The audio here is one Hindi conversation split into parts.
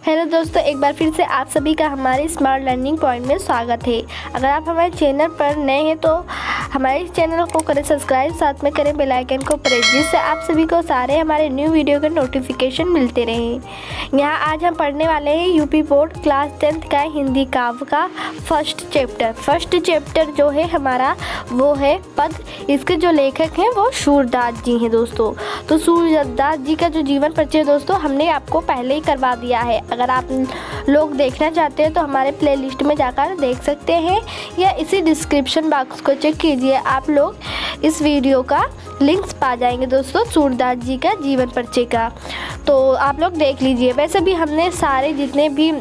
हेलो दोस्तों, एक बार फिर से आप सभी का हमारे स्मार्ट लर्निंग पॉइंट में स्वागत है। अगर आप हमारे चैनल पर नए हैं तो हमारे चैनल को करें सब्सक्राइब, साथ में करें बेल आइकन को प्रेस, जिससे आप सभी को सारे हमारे न्यू वीडियो के नोटिफिकेशन मिलते रहें। यहाँ आज हम पढ़ने वाले हैं यूपी बोर्ड क्लास 10th का हिंदी काव्य का फर्स्ट चैप्टर जो है हमारा वो है पद। इसके जो लेखक हैं वो सूरदास जी हैं दोस्तों। तो सूरदास जी का जो जीवन परिचय दोस्तों हमने आपको पहले ही करवा दिया है। अगर आप लोग देखना चाहते हैं तो हमारे प्लेलिस्ट में जाकर देख सकते हैं या इसी डिस्क्रिप्शन बॉक्स को चेक कीजिए, आप लोग इस वीडियो का लिंक्स पा जाएंगे दोस्तों सूरदास जी का जीवन परिचय का। तो आप लोग देख लीजिए। वैसे भी हमने सारे जितने भी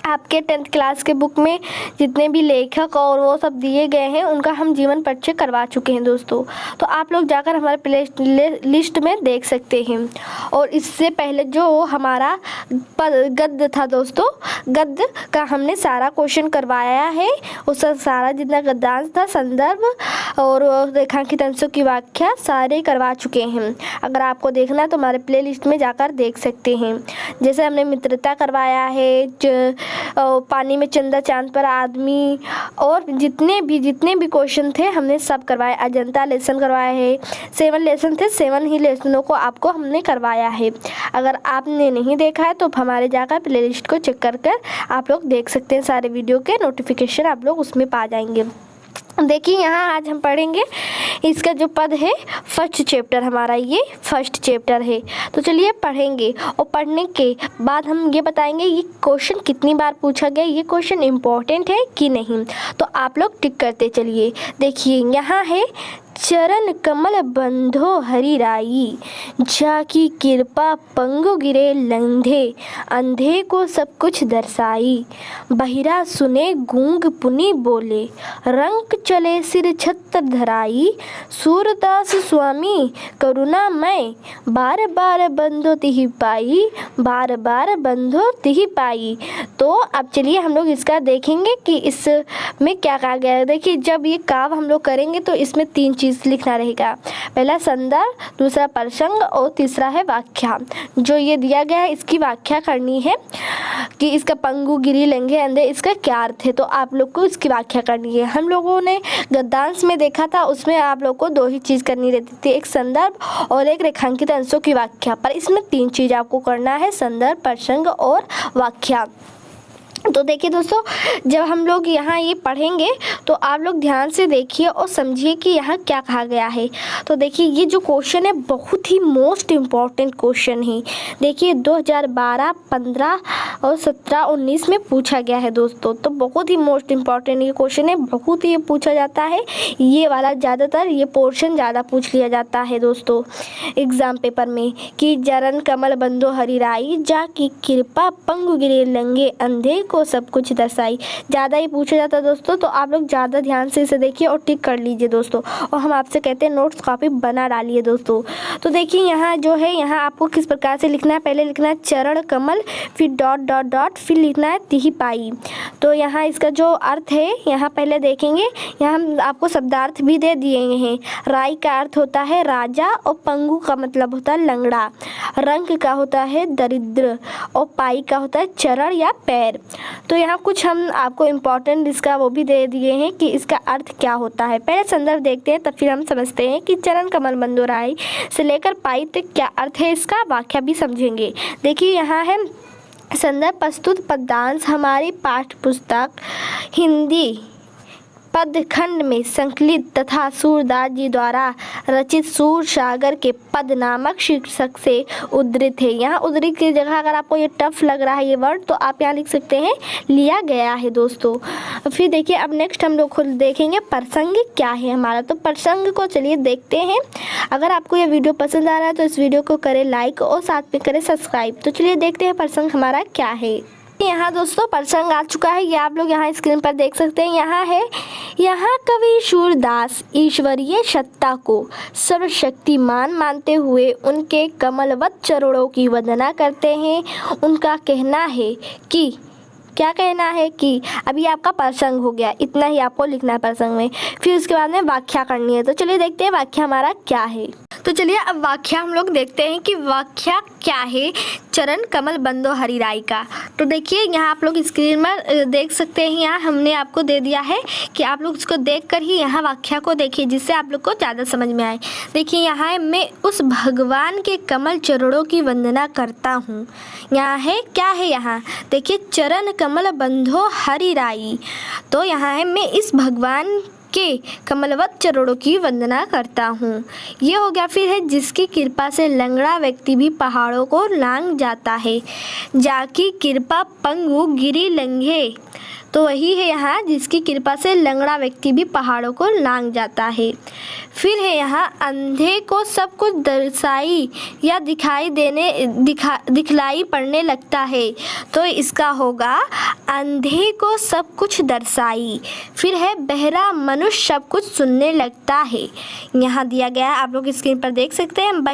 आपके 10th क्लास के बुक में जितने भी लेखक और वो सब दिए गए हैं उनका हम जीवन परिचय करवा चुके हैं दोस्तों। तो आप लोग जाकर हमारे प्ले लिस्ट में देख सकते हैं। और इससे पहले जो हमारा गद्य था दोस्तों, गद्य का हमने सारा क्वेश्चन करवाया है। उसका सारा जितना गद्यांश था, संदर्भ और रेखांकित अंशों की व्याख्या सारे करवा चुके हैं। अगर आपको देखना है तो हमारे प्ले लिस्ट में जाकर देख सकते हैं। जैसे हमने मित्रता करवाया है, पानी में चंदा चांद पर आदमी, और जितने भी क्वेश्चन थे हमने सब करवाए। अजंता लेसन करवाया है, 7 लेसन थे, 7 ही लेसनों को आपको हमने करवाया है। अगर आपने नहीं देखा है तो हमारे जाकर प्लेलिस्ट को चेक कर आप लोग देख सकते हैं। सारे वीडियो के नोटिफिकेशन आप लोग उसमें पा जाएंगे। देखिए यहाँ आज हम पढ़ेंगे इसका जो पद है फर्स्ट चैप्टर, हमारा ये फर्स्ट चैप्टर है। तो चलिए पढ़ेंगे और पढ़ने के बाद हम ये बताएंगे ये क्वेश्चन कितनी बार पूछा गया, ये क्वेश्चन इम्पोर्टेंट है कि नहीं। तो आप लोग टिक करते चलिए। देखिए यहाँ है, चरण कमल बंधो हरि राई, जाकी कृपा पंगु गिरे लंधे, अंधे को सब कुछ दर्शाई, बहिरा सुने गूंग पुनि बोले, रंक चले सिर छत्र धराई, सूरदास स्वामी करुणा मैं, बार बार बंधो तिहि पाई, बार बार बंधो तिहि पाई। तो अब चलिए हम लोग इसका देखेंगे कि इसमें क्या कहा गया है। देखिए जब ये काव्य हम लोग करेंगे तो इसमें 3 चीज़ लिखना रहेगा। पहला संदर्भ, दूसरा प्रसंग और तीसरा है व्याख्या। जो ये दिया गया है इसकी व्याख्या करनी है कि इसका पंगु गिरी लंघे अंधे इसका क्या अर्थ है। तो आप लोग को इसकी व्याख्या करनी है। हम लोगों ने गद्यांश में देखा था, उसमें आप लोग को 2 ही चीज़ करनी रहती थी, एक संदर्भ और एक रेखांकित अंशों की व्याख्या। पर इसमें 3 चीज़ आपको करना है, संदर्भ, प्रसंग और व्याख्या। तो देखिए दोस्तों, जब हम लोग यहाँ ये पढ़ेंगे तो आप लोग ध्यान से देखिए और समझिए कि यहाँ क्या कहा गया है। तो देखिए ये जो क्वेश्चन है बहुत ही मोस्ट इम्पॉर्टेंट क्वेश्चन है। देखिए 2012, 15 और 17, 19 में पूछा गया है दोस्तों। तो बहुत ही मोस्ट इम्पॉर्टेंट ये क्वेश्चन है, बहुत ही पूछा जाता है ये वाला, ज़्यादातर ये पोर्शन ज़्यादा पूछ लिया जाता है दोस्तों एग्ज़ाम पेपर में कि चरण कमल बंधो हरि राई, जाकी कृपा पंगु गिरे लंघे, अंधे को सब कुछ दर्शाई। ज़्यादा ही पूछा जाता है दोस्तों। तो आप लोग ज़्यादा ध्यान से इसे देखिए और टिक कर लीजिए दोस्तों। और हम आपसे कहते हैं नोट्स कॉपी बना डालिए दोस्तों। तो देखिए यहाँ जो है, यहाँ आपको किस प्रकार से लिखना है। पहले लिखना है चरण कमल, फिर डॉट डॉट डॉट, फिर लिखना है तिहि पाई। तो यहाँ इसका जो अर्थ है यहाँ पहले देखेंगे। यहाँ हम आपको शब्दार्थ भी दे दिए हैं। राई का अर्थ होता है राजा, और पंगु का मतलब होता है लंगड़ा, रंग का होता है दरिद्र, और पाई का होता है चरण या पैर। तो यहाँ कुछ हम आपको इम्पोर्टेंट इसका वो भी दे दिए हैं कि इसका अर्थ क्या होता है। पहले संदर्भ देखते हैं, तब फिर हम समझते हैं कि चरण कमल बंधो राई से लेकर पाई तक क्या अर्थ है, इसका व्याख्या भी समझेंगे। देखिए यहाँ है संदर्भ, प्रस्तुत पद्यांश हमारी पाठ्य पुस्तक हिंदी पदखंड में संकलित तथा सूरदास जी द्वारा रचित सूर सागर के पद नामक शीर्षक से उद्धृत है। यहाँ उद्धृत की जगह अगर आपको ये टफ लग रहा है ये वर्ड, तो आप यहाँ लिख सकते हैं लिया गया है दोस्तों। फिर देखिए अब नेक्स्ट हम लोग खुद देखेंगे प्रसंग क्या है हमारा। तो प्रसंग को चलिए देखते हैं। अगर आपको ये वीडियो पसंद आ रहा है तो इस वीडियो को करें लाइक और साथ में करें सब्सक्राइब। तो चलिए देखते हैं प्रसंग हमारा क्या है। यहाँ दोस्तों प्रसंग आ चुका है, ये आप लोग यहाँ स्क्रीन पर देख सकते हैं। यहाँ है, यहाँ कवि सूरदास ईश्वरीय सत्ता को सर्वशक्तिमान मानते हुए उनके कमलवत चरणों की वंदना करते हैं। उनका कहना है कि क्या कहना है कि अभी आपका प्रसंग हो गया, इतना ही आपको लिखना है प्रसंग में। फिर उसके बाद में व्याख्या करनी है। तो चलिए देखते हैं व्याख्या हमारा क्या है। तो चलिए अब वाक्या हम लोग देखते हैं कि वाक्या क्या है चरण कमल बंदो हरिराई का। तो देखिए यहाँ आप लोग स्क्रीन में देख सकते हैं, यहाँ हमने आपको दे दिया है कि आप लोग इसको देखकर ही यहाँ वाक्या को देखिए जिससे आप लोग को ज़्यादा समझ में आए। देखिए यहाँ है मैं उस भगवान के कमल चरणों की वंदना करता हूँ। यहाँ है क्या है, यहाँ देखिए चरण कमल बंधो हरिराई। तो यहाँ है मैं इस भगवान के कमलवत चरणों की वंदना करता हूँ। ये हो गया। फिर है जिसकी कृपा से लंगड़ा व्यक्ति भी पहाड़ों को लांघ जाता है, जाकी कृपा पंगु गिरी लंघे। तो वही है यहाँ जिसकी कृपा से लंगड़ा व्यक्ति भी पहाड़ों को लांघ जाता है। फिर है यहाँ अंधे को सब कुछ दर्शाई या दिखलाई पड़ने लगता है। तो इसका होगा अंधे को सब कुछ दर्शाई। फिर है बहरा मनुष्य सब कुछ सुनने लगता है। यहाँ दिया गया है, आप लोग स्क्रीन पर देख सकते हैं।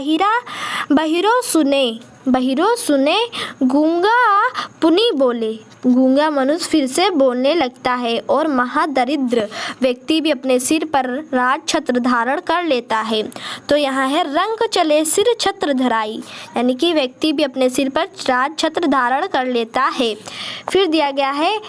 बहिरो सुने गूंगा पुनी बोले। गूंगा मनुष्य फिर से बोलने लगता है। और महादरिद्र व्यक्ति भी अपने सिर पर राज छत्र धारण कर लेता है। तो यहाँ है रंग चले सिर छत्र धराई, यानी कि व्यक्ति भी अपने सिर पर राज छत्र धारण कर लेता है। फिर दिया गया है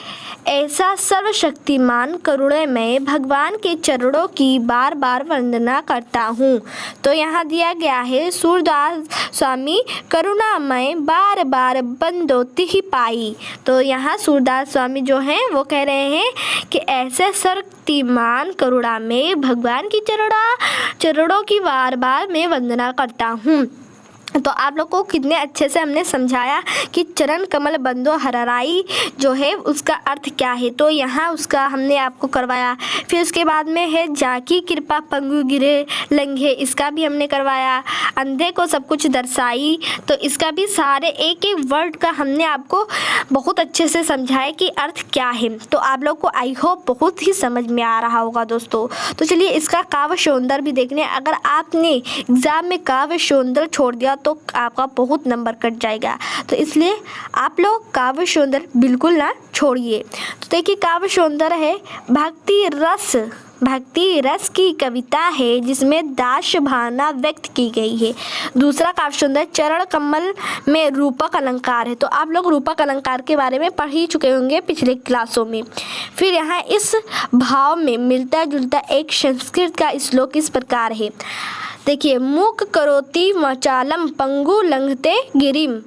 ऐसा सर्वशक्तिमान करुणमय भगवान के चरणों की बार बार वंदना करता हूँ। तो यहाँ दिया गया है सूरदास स्वामी करुणामय बार बार बंदोती ही पाई। तो यहाँ सूरदास स्वामी जो हैं वो कह रहे हैं कि ऐसे शक्तिमान करुणामय भगवान की चरणों की बार बार मैं वंदना करता हूँ। तो आप लोग को कितने अच्छे से हमने समझाया कि चरण कमल बंदो हरिराई जो है उसका अर्थ क्या है। तो यहाँ उसका हमने आपको करवाया। फिर उसके बाद में है जाकी कृपा पंगु गिरे लंघे, इसका भी हमने करवाया। अंधे को सब कुछ दर्शाई, तो इसका भी सारे एक एक वर्ड का हमने आपको बहुत अच्छे से समझाया कि अर्थ क्या है। तो आप लोग को आई होप बहुत ही समझ में आ रहा होगा दोस्तों। तो चलिए इसका काव्य सौंदर्य भी देखने। अगर आपने एग्ज़ाम में काव्य सौंदर्य छोड़ दिया तो आपका बहुत नंबर कट जाएगा। तो इसलिए आप लोग काव्य सौंदर्य बिल्कुल ना छोड़िए। तो देखिए काव्य सौंदर्य है भक्ति रस की कविता है जिसमें दास्य भावना व्यक्त की गई है। दूसरा काव्य सौंदर्य चरण कमल में रूपक अलंकार है। तो आप लोग रूपक अलंकार के बारे में पढ़ ही चुके होंगे पिछले क्लासों में। फिर यहाँ इस भाव में मिलता जुलता एक संस्कृत का श्लोक इस प्रकार है। देखिए मूक करोति वाचालम पंगु लंघते गिरिम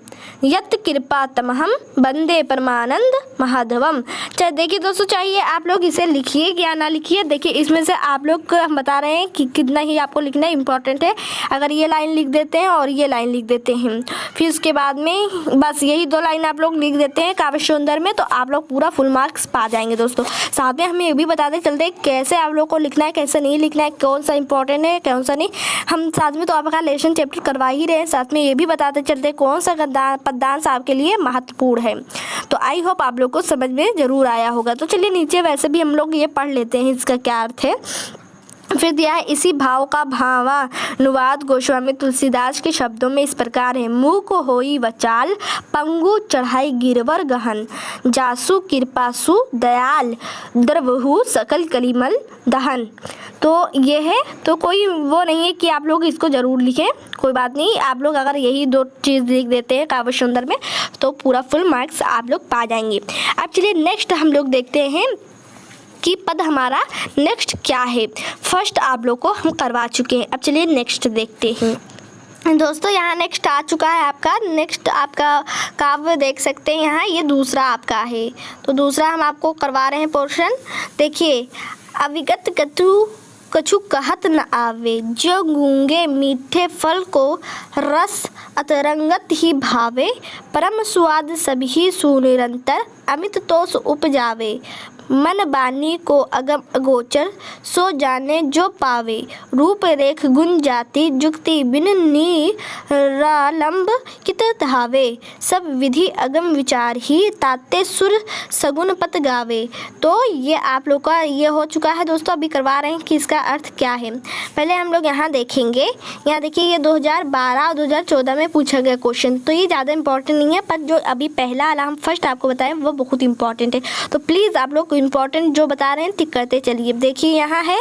यत कृपा तमहम बंदे परमानंद महाधवम। चाहे देखिए दोस्तों, चाहिए आप लोग इसे लिखिए या ना लिखिए। देखिए इसमें से आप लोग को हम बता रहे हैं कि कितना ही आपको लिखना इम्पोर्टेंट है। अगर ये लाइन लिख देते हैं और ये लाइन लिख देते हैं, फिर उसके बाद में बस यही 2 लाइन आप लोग लिख देते हैं काव्य सौंदर्य में, तो आप लोग पूरा फुल मार्क्स पा जाएंगे दोस्तों। साथ में हमें ये भी बताते चलते कैसे आप लोग को लिखना है, कैसे नहीं लिखना है, कौन सा इंपॉर्टेंट है कौन सा नहीं। हम साथ में तो आपका लेसन चैप्टर करवा ही रहे हैं, साथ में ये भी बताते चलते कौन सा पददांश आपके लिए महत्वपूर्ण है। तो आई होप आप लोग को समझ में जरूर आया होगा। तो चलिए नीचे वैसे भी हम लोग ये पढ़ लेते हैं इसका क्या अर्थ है। फिर दिया है इसी भाव का भावानुवाद गोस्वामी तुलसीदास के शब्दों में इस प्रकार है। मुँह को होई वचाल पंगु चढ़ाई गिरवर गहन जासु कृपासु दयाल द्रवहु सकल कलिमल दहन। तो ये है, तो कोई वो नहीं है कि आप लोग इसको ज़रूर लिखें, कोई बात नहीं। आप लोग अगर यही 2 चीज़ लिख देते हैं काव्य सौंदर्य में तो पूरा फुल मार्क्स आप लोग पा जाएंगे। अब चलिए नेक्स्ट हम लोग देखते हैं कि पद हमारा नेक्स्ट क्या है। फर्स्ट आप लोग को हम करवा चुके हैं, अब चलिए नेक्स्ट देखते हैं। दोस्तों यहाँ नेक्स्ट आ चुका है आपका। नेक्स्ट आपका काव्य देख सकते हैं, यहाँ ये दूसरा आपका है। तो दूसरा हम आपको करवा रहे हैं पोर्शन। देखिए अविगत कछु कहत न आवे जो गूंगे मीठे फल को रस अतरंगत ही भावे परम स्वाद सभी सुनिरंतर अमित तोष उपजावे मन बानी को अगम अगोचर सो जाने जो पावे रूप रेख गुण जाति जुक्ति बिन निरालंब कित धावे सब विधि अगम विचार ही ताते सुर सगुन पत गावे। तो ये आप लोग का ये हो चुका है दोस्तों। अभी करवा रहे हैं कि इसका अर्थ क्या है। पहले हम लोग यहाँ देखेंगे। यहाँ देखिए ये 2012 और 2014 में पूछा गया क्वेश्चन, तो ये ज़्यादा इंपॉर्टेंट नहीं है, पर जो अभी पहला वाला हम फर्स्ट आपको बताएं वो बहुत इंपॉर्टेंट है। तो प्लीज़ आप लोग इंपॉर्टेंट जो बता रहे हैं टिक करते चलिए। देखिए यहाँ है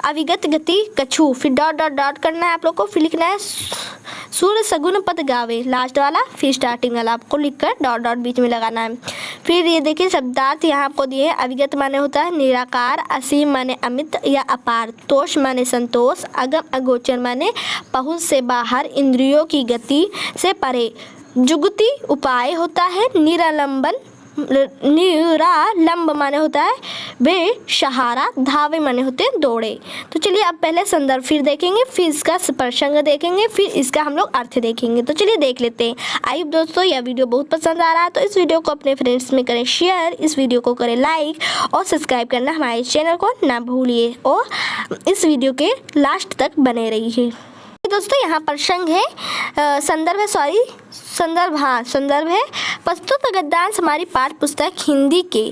अविगत गति कछु, फिर डॉट डॉट डॉट करना है आप लोग को, फिर लिखना है सुर सगुन पद गावे, लास्ट वाला फिर स्टार्टिंग वाला आपको लिखकर डॉट डॉट बीच में लगाना है। फिर ये देखिए शब्दार्थ यहाँ आपको दिए हैं। अविगत माने होता है निराकार, असीम माने अमित या अपार, तोष माने संतोष, अगम अगोचर माने पहुँच से बाहर, इंद्रियों की गति से परे, जुगति उपाय होता है, निरालंबन निरालंब माने होता है वे सहारा, धावे माने होते हैं दौड़े। तो चलिए अब पहले संदर्भ फिर देखेंगे, फिर इसका प्रसंग देखेंगे, फिर इसका हम लोग अर्थ देखेंगे। तो चलिए देख लेते हैं। आई होप दोस्तों यह वीडियो बहुत पसंद आ रहा है तो इस वीडियो को अपने फ्रेंड्स में करें शेयर, इस वीडियो को करें लाइक और सब्सक्राइब करना हमारे चैनल को ना भूलिए और इस वीडियो के लास्ट तक बने रहिए। दोस्तों यहाँ प्रसंग है, संदर्भ है। प्रस्तुत गद्यांश हमारी पाठ्य पुस्तक हिंदी के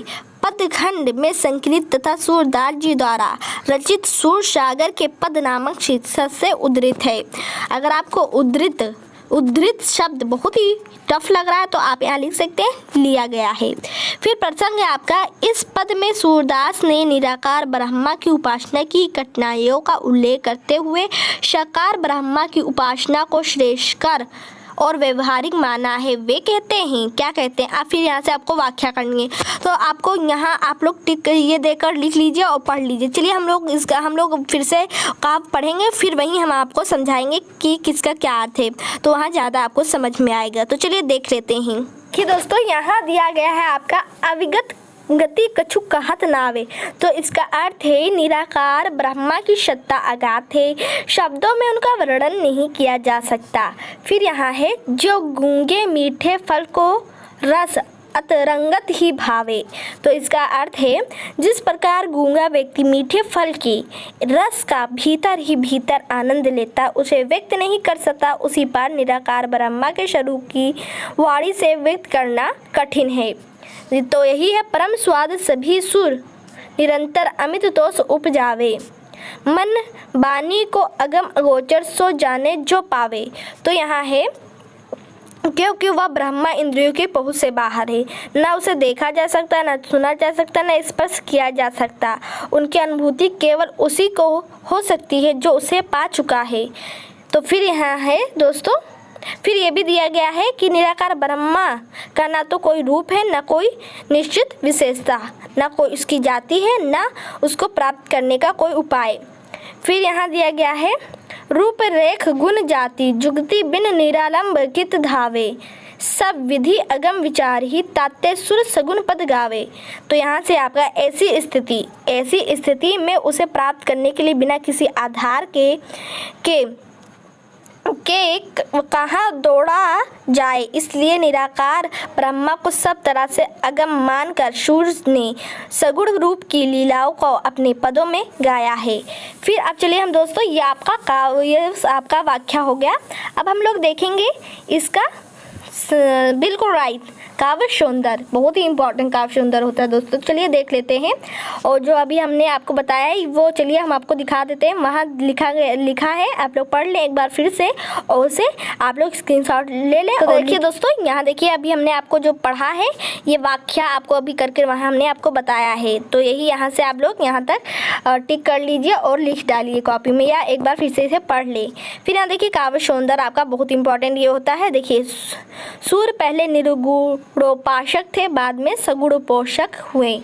पदखंड में संकलित तथा सूरदास जी द्वारा रचित सूर सागर के पद नामक शीर्षक से उद्धृत है। अगर आपको उद्धृत शब्द बहुत ही टफ लग रहा है तो आप यहाँ लिख सकते हैं लिया गया है। फिर प्रसंग है आपका, इस पद में सूरदास ने निराकार ब्रह्मा की उपासना की कठिनाइयों का उल्लेख करते हुए साकार ब्रह्मा की उपासना को श्रेष्ठकर और व्यवहारिक माना है। वे कहते हैं, क्या कहते हैं आप फिर यहाँ से आपको व्याख्या करनी है। तो आपको यहाँ आप लोग टिक ये देकर लिख लीजिए और पढ़ लीजिए। चलिए हम लोग फिर से काव्य पढ़ेंगे, फिर वहीं हम आपको समझाएंगे कि किसका क्या अर्थ है, तो वहाँ ज़्यादा आपको समझ में आएगा। तो चलिए देख लेते हैं कि दोस्तों यहाँ दिया गया है आपका अविगत गति कछु कहत नावे, तो इसका अर्थ है निराकार ब्रह्मा की सत्ता अगाध है, शब्दों में उनका वर्णन नहीं किया जा सकता। फिर यहाँ है जो गूंगे मीठे फल को रस अतरंगत ही भावे, तो इसका अर्थ है जिस प्रकार गूंगा व्यक्ति मीठे फल की रस का भीतर ही भीतर आनंद लेता उसे व्यक्त नहीं कर सकता, उसी पर निराकार ब्रह्मा के स्वरूप की वाणी से व्यक्त करना कठिन है। तो यही है परम स्वाद सभी सुर निरंतर अमित तोष उपजावे, मन बानी को अगम अगोचर सो जाने जो पावे। तो यहाँ है क्योंकि वह ब्रह्मा इंद्रियों की पहुँच से बाहर है, ना उसे देखा जा सकता, ना सुना जा सकता, ना स्पर्श किया जा सकता। उनकी अनुभूति केवल उसी को हो सकती है जो उसे पा चुका है। तो फिर यहाँ है दोस्तों, फिर ये भी दिया गया है कि निराकार ब्रह्मा का ना तो कोई रूप है, ना कोई निश्चित विशेषता, ना कोई उसकी जाति है, ना उसको प्राप्त करने का कोई उपाय। फिर यहाँ दिया गया है रूप रेख गुण जाति जुगति बिन निरालंब कित धावे, सब विधि अगम विचार ही ताते सुर सगुन पद गावे। तो यहाँ से आपका ऐसी स्थिति में उसे प्राप्त करने के लिए बिना किसी आधार के कहाँ दौड़ा जाए, इसलिए निराकार ब्रह्मा को सब तरह से अगम मानकर सूर ने सगुण रूप की लीलाओं को अपने पदों में गाया है। फिर अब चलिए हम दोस्तों ये आपका व्याख्या हो गया। अब हम लोग देखेंगे इसका बिल्कुल राइट काव्य सौंदर्य, बहुत ही इंपॉर्टेंट काव्य सौंदर्य होता है दोस्तों। चलिए देख लेते हैं, और जो अभी हमने आपको बताया है वो चलिए हम आपको दिखा देते हैं। वहाँ लिखा है, आप लोग पढ़ लें एक बार फिर से और उसे आप लोग स्क्रीनशॉट ले लें। तो देखिए दोस्तों यहाँ देखिए अभी हमने आपको जो पढ़ा है ये व्याख्या आपको अभी करके वहाँ हमने आपको बताया है। तो यही यहाँ से आप लोग यहाँ तक टिक कर लीजिए और लिख डालिए कॉपी में, या एक बार फिर से इसे पढ़ लें। फिर यहाँ देखिए काव्य सौंदर्य आपका बहुत इंपॉर्टेंट ये होता है। देखिए सूर पहले निर्गुणोपासक थे, बाद में सगुणोपासक हुए।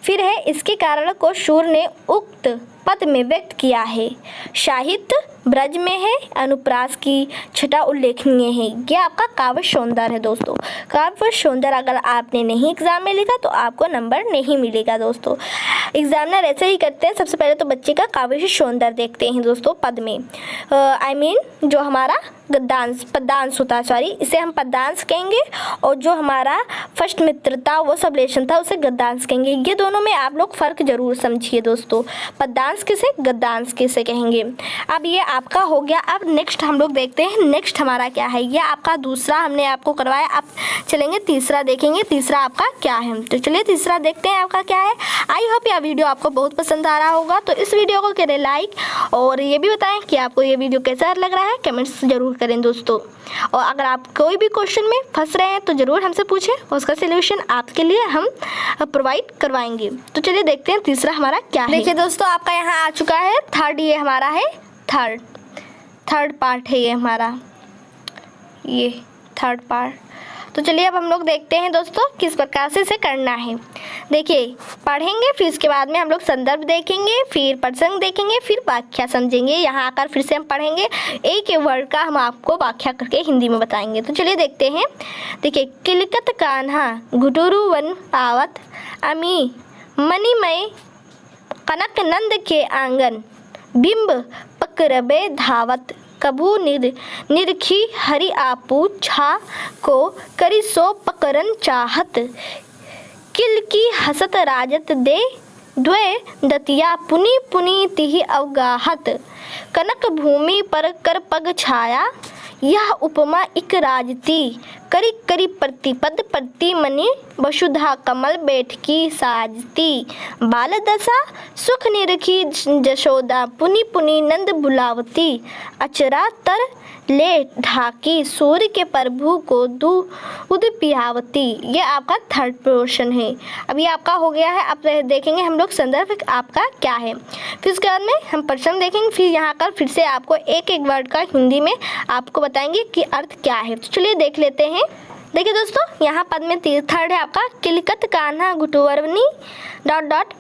फिर है इसके कारण को सूर ने उक्त पद में व्यक्त किया है। साहित्य ब्रज में है, अनुप्रास की छटा उल्लेखनीय है। यह आपका काव्य सौंदर्य है दोस्तों। काव्य सौंदर्य अगर आपने नहीं एग्जाम में लिखा तो आपको नंबर नहीं मिलेगा दोस्तों। एग्जामिनर ऐसे ही करते हैं, सबसे पहले तो बच्चे का काव्य सौंदर्य देखते हैं दोस्तों पद में। जो हमारा पद्यांश होता है, सॉरी इसे हम पद्यांश कहेंगे, और जो हमारा फर्स्ट मित्रता वो सबलेशन था उसे गद्यांश कहेंगे। ये दोनों में आप लोग फर्क जरूर समझिए दोस्तों, पद्यांश किसे गद्यांश किसे कहेंगे। अब ये आपका हो गया। अब नेक्स्ट हम लोग देखते हैं नेक्स्ट हमारा क्या है। ये आपका दूसरा हमने आपको करवाया, अब चलेंगे तीसरा देखेंगे, तीसरा आपका क्या है। तो चलिए तीसरा देखते हैं आपका क्या है। आई होप यह वीडियो आपको बहुत पसंद आ रहा होगा, तो इस वीडियो को करें लाइक और ये भी बताएं कि आपको ये वीडियो कैसा लग रहा है, कमेंट्स जरूर करें दोस्तों। और अगर आप कोई भी क्वेश्चन में फंस रहे हैं तो ज़रूर हमसे पूछें और उसका सलूशन आपके लिए हम प्रोवाइड करवाएंगे। तो चलिए देखते हैं तीसरा हमारा क्या है। देखिए दोस्तों आपका यहाँ आ चुका है थर्ड, ये हमारा है थर्ड पार्ट है ये हमारा, ये थर्ड पार्ट। तो चलिए अब हम लोग देखते हैं दोस्तों किस प्रकार से इसे करना है। देखिए पढ़ेंगे, फिर उसके बाद में हम लोग संदर्भ देखेंगे, फिर प्रसंग देखेंगे, फिर व्याख्या समझेंगे। यहाँ आकर फिर से हम पढ़ेंगे, एक एक वर्ड का हम आपको व्याख्या करके हिंदी में बताएंगे। तो चलिए देखते हैं। देखिए, किलकत कान्हा घुटुरु वन आवत, अमी मणिमय कनक नंद के आंगन, बिंब पकरबे धावत, कभू निरखी हरि आपू छा को, करी सो पकरन चाहत, किल की हसत राजत दे द्वे दतिया, पुनि पुनि तिहि अवगाहत, कनक भूमि पर कर पग छाया, यह उपमा इक राजती, करी करी प्रतिपद प्रति मनि, वसुधा कमल बैठकी साजती, बाल दशा सुख निरखी जशोदा, पुनि पुनि नंद बुलावती, अचरा तर ले ढाकी, सूर्य के प्रभु को दूध पियावती। ये आपका थर्ड पोर्शन है। अभी आपका हो गया है। अब देखेंगे हम लोग संदर्भ आपका क्या है, फिर उसके बाद में हम प्रश्न देखेंगे, फिर यहाँ कर फिर से आपको एक एक वर्ड का हिंदी में आपको बताएंगे कि अर्थ क्या है। तो चलिए देख लेते हैं। देखिए दोस्तों, यहाँ पद में थर्ड है आपका किलकत कान्हा घुटुरवनी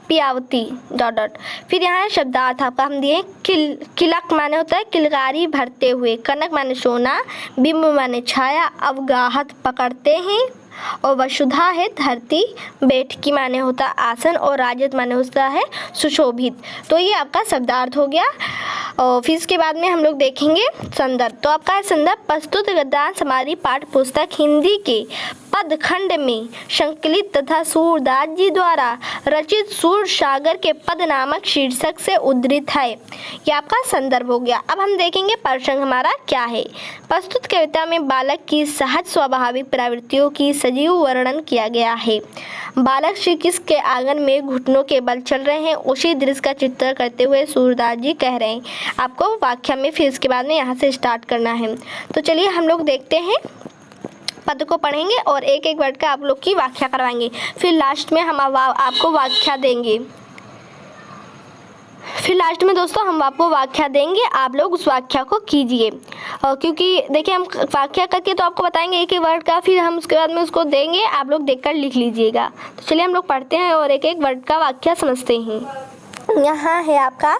पियावती फिर यहाँ है शब्दार्थ आपका हम दिए। किलक माने होता है किलकारी भरते हुए, कनक माने सोना, बिंब माने छाया, अवगाहत पकड़ते हैं, और वसुधा है धरती, बैठकी माने होता आसन, और राजत माने होता है सुशोभित। तो ये आपका शब्दार्थ हो गया। और फिर इसके बाद में हम लोग देखेंगे संदर्भ। तो आपका है संदर्भ, प्रस्तुत गद्यांश हमारी पाठ्य पुस्तक हिंदी के पद खंड में संकलित तथा सूरदास जी द्वारा रचित सूर सागर के पद नामक शीर्षक से उद्धृत है। ये आपका संदर्भ हो गया। अब हम देखेंगे प्रसंग हमारा क्या है। प्रस्तुत कविता में बालक की सहज स्वाभाविक प्रवृत्तियों की सजीव वर्णन किया गया है। बालक श्री कृष्ण के आंगन में घुटनों के बल चल रहे हैं, उसी दृश्य का चित्र करते हुए सूरदास जी कह रहे हैं। आपको वाक्य में फिर इसके बाद में यहाँ से स्टार्ट करना है। तो चलिए हम लोग देखते हैं, पद को पढ़ेंगे और एक एक वर्ड का आप लोग की व्याख्या करवाएंगे, फिर लास्ट में हम आपको व्याख्या देंगे। फिर लास्ट में दोस्तों हम आपको व्याख्या देंगे, आप लोग उस व्याख्या को कीजिए। और क्योंकि देखिए हम व्याख्या करके तो आपको बताएंगे एक एक वर्ड का, फिर हम उसके बाद में उसको देंगे, आप लोग देखकर लिख लीजिएगा। तो चलिए हम लोग पढ़ते हैं और एक एक वर्ड का व्याख्या समझते हैं। यहाँ है आपका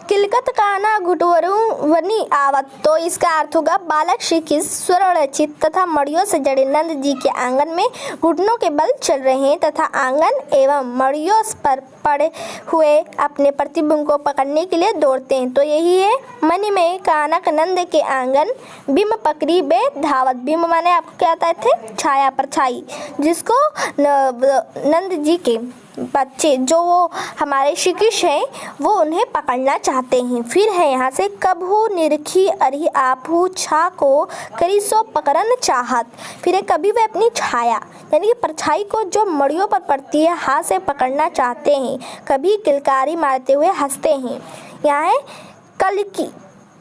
किलकत कान्हा घुटुरवनी आवत। तो इसका अर्थ होगा बालक श्री कृष्ण स्वरचित तथा मड़ियों से जड़े नंद जी के आंगन में घुटनों के बल चल रहे हैं तथा आंगन एवं मड़ियों पर पड़े हुए अपने प्रतिबिंब को पकड़ने के लिए दौड़ते हैं। तो यही है मणि में कानक नंद के आंगन, बिंब पकड़ी बे धावत। बिंब माने आपको क्या आता थे, छाया, परछाई, जिसको नंद जी के बच्चे जो वो हमारे श्री कृष्ण हैं वो उन्हें पकड़ना चाहते हैं। फिर है यहाँ से कभू निरखी अरि आपू छा को, करी सो पकड़न चाहत। फिर है कभी वे अपनी छाया यानी कि परछाई को जो मड़ियों पर पड़ती है हाथ से पकड़ना चाहते हैं, कभी किलकारी मारते हुए हंसते हैं। यहाँ है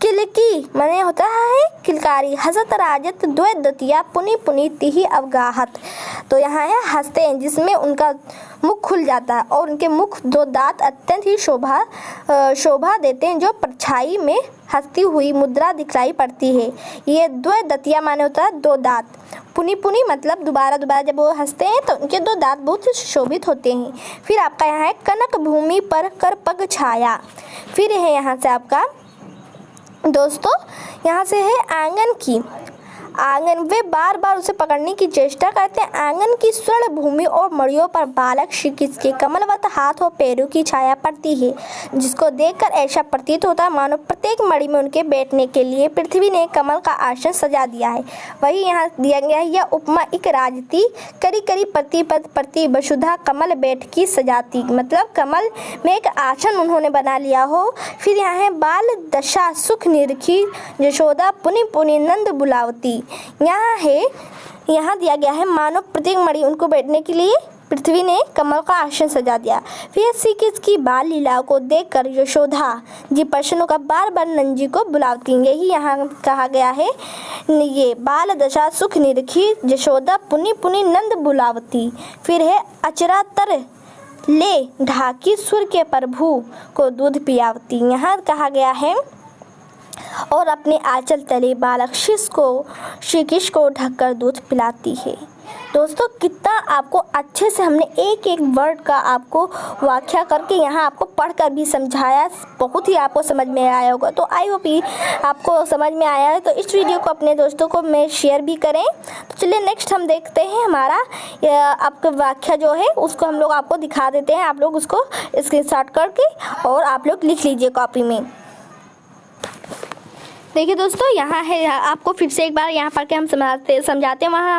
किलकी माने होता है किलकारी, हसत राजत द्वे दतिया, पुनि पुनि तिहि अवगाहत। तो यहाँ है हंसते हैं जिसमें उनका मुख खुल जाता है और उनके मुख दो दांत अत्यंत ही शोभा देते हैं, जो परछाई में हंसती हुई मुद्रा दिखलाई पड़ती है। ये द्वे दतिया माने होता है दो दांत, पुनि पुनि मतलब दोबारा दोबारा जब वो हंसते हैं तो उनके दो दांत बहुत ही सुशोभित होते हैं। फिर आपका यहाँ है कनक भूमि पर कर पग छाया। फिर है यहाँ से आपका दोस्तों यहाँ से है आंगन वे बार बार उसे पकड़ने की चेष्टा करते हैं। आंगन की स्वर्ण भूमि और मड़ियों पर बालक श्री कृष्ण के कमलवत हाथ और पैरों की छाया पड़ती है, जिसको देखकर ऐसा प्रतीत होता है मानो प्रत्येक मड़ि में उनके बैठने के लिए पृथ्वी ने कमल का आसन सजा दिया है। वही यहाँ दिया गया है, यह उपमा एक राजती, करी करी प्रतिपद प्रति वसुधा कमल बैठकी सजाती, मतलब कमल में एक आसन उन्होंने बना लिया हो। फिर यहाँ है बाल दशा सुख निरखी यशोदा, पुनि पुनि नंद बुलावती। यहाँ दिया गया है मानो प्रत्येक मणि उनको बैठने के लिए पृथ्वी ने कमल का आसन सजा दिया। फिर श्री कृष्ण की बाल लीलाओं को देखकर यशोदा जी प्रसन्न होकर बार बार नंद जी को बुलाती हैं। यही यहाँ कहा गया है, ये बाल दशा सुख निरखी यशोदा, पुनि पुनि नंद बुलावती। फिर है अचरा तर ले ढाकी सुर के प्रभु को दूध पियावती। यहाँ कहा गया है और अपने आंचल तले बालक श्री कृष्ण को ढककर दूध पिलाती है। दोस्तों कितना आपको अच्छे से हमने एक एक वर्ड का आपको व्याख्या करके यहाँ आपको पढ़कर भी समझाया, बहुत ही आपको समझ में आया होगा। तो आई होप आपको समझ में आया है, तो इस वीडियो को अपने दोस्तों को में शेयर भी करें। तो चलिए नेक्स्ट हम देखते हैं हमारा आपका व्याख्या जो है उसको हम लोग आपको दिखा देते हैं। आप लोग उसको स्क्रीनशॉट करके और आप लोग लिख लीजिए कॉपी में। देखिए दोस्तों यहाँ है, आपको फिर से एक बार यहाँ पढ़ के हम समझाते हैं। वहाँ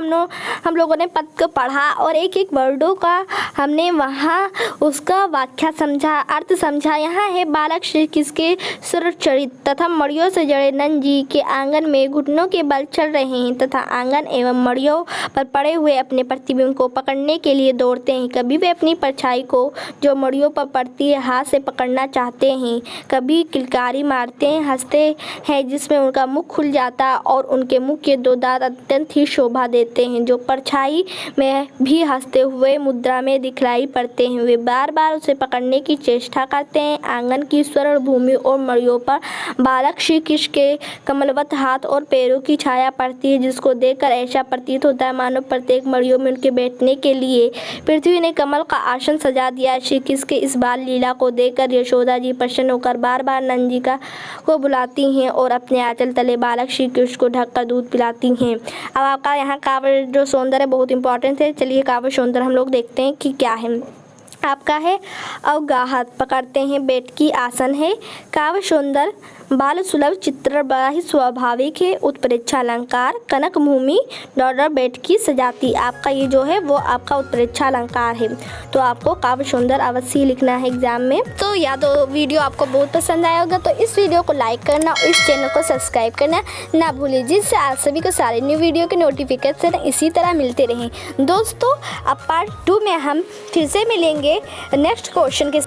हम लोगों ने पद को पढ़ा और एक एक वर्डों का हमने वहाँ उसका व्याख्या समझा, अर्थ समझा। यहाँ है बालक श्री कृष्ण के सुरचरित तथा मड़ियों से जड़े नंद जी के आंगन में घुटनों के बल चल रहे हैं तथा आंगन एवं मड़ियों पर पड़े हुए अपने प्रतिबिंब को पकड़ने के लिए दौड़ते हैं। कभी वे अपनी परछाई को जो मड़ियों पर पड़ती है हाथ से पकड़ना चाहते हैं, कभी किलकारी मारते हैं, हंसते हैं जिसमें उनका मुख खुल जाता और उनके मुख के दो दांत अत्यंत ही शोभा देते हैं, जो परछाई में भी हंसते हुए मुद्रा में दिखलाई पड़ते हैं। वे बार बार उसे पकड़ने की चेष्टा करते हैं। आंगन की स्वर्ण भूमि और मड़ियों पर बालक श्री कृष्ण के कमलवत हाथ और पैरों की छाया पड़ती है, जिसको देखकर ऐसा प्रतीत होता है मानो प्रत्येक मड़ियों में उनके बैठने के लिए पृथ्वी ने कमल का आसन सजा दिया। श्री कृष्ण के इस बाल लीला को देखकर यशोदा जी प्रसन्न होकर बार बार नंद जी को बुलाती हैं और अपने आंचल तले बालक श्री कृष्ण को ढककर दूध पिलाती हैं। अब आपका यहाँ काव्य जो सौंदर्य है बहुत इंपॉर्टेंट है। चलिए काव्य सौंदर्य हम लोग देखते हैं कि क्या है। आपका है अवगाहत पकड़ते हैं, बैठकी आसन है। काव्य सौंदर्य बाल सुलभ चित्र बड़ा ही स्वाभाविक है। उत्प्रेक्षा अलंकार कनक भूमि डॉलर बैठकी सजाती। आपका ये जो है वो आपका उत्प्रेक्षा अलंकार है। तो आपको काव्य सौंदर्य अवश्य लिखना है एग्जाम में। तो या तो वीडियो आपको बहुत पसंद आया होगा तो इस वीडियो को लाइक करना और इस चैनल को सब्सक्राइब करना ना भूलिए, जिससे आप सभी को सारे न्यू वीडियो के नोटिफिकेशन इसी तरह मिलते रहें। दोस्तों अब पार्ट 2 में हम फिर से मिलेंगे नेक्स्ट क्वेश्चन के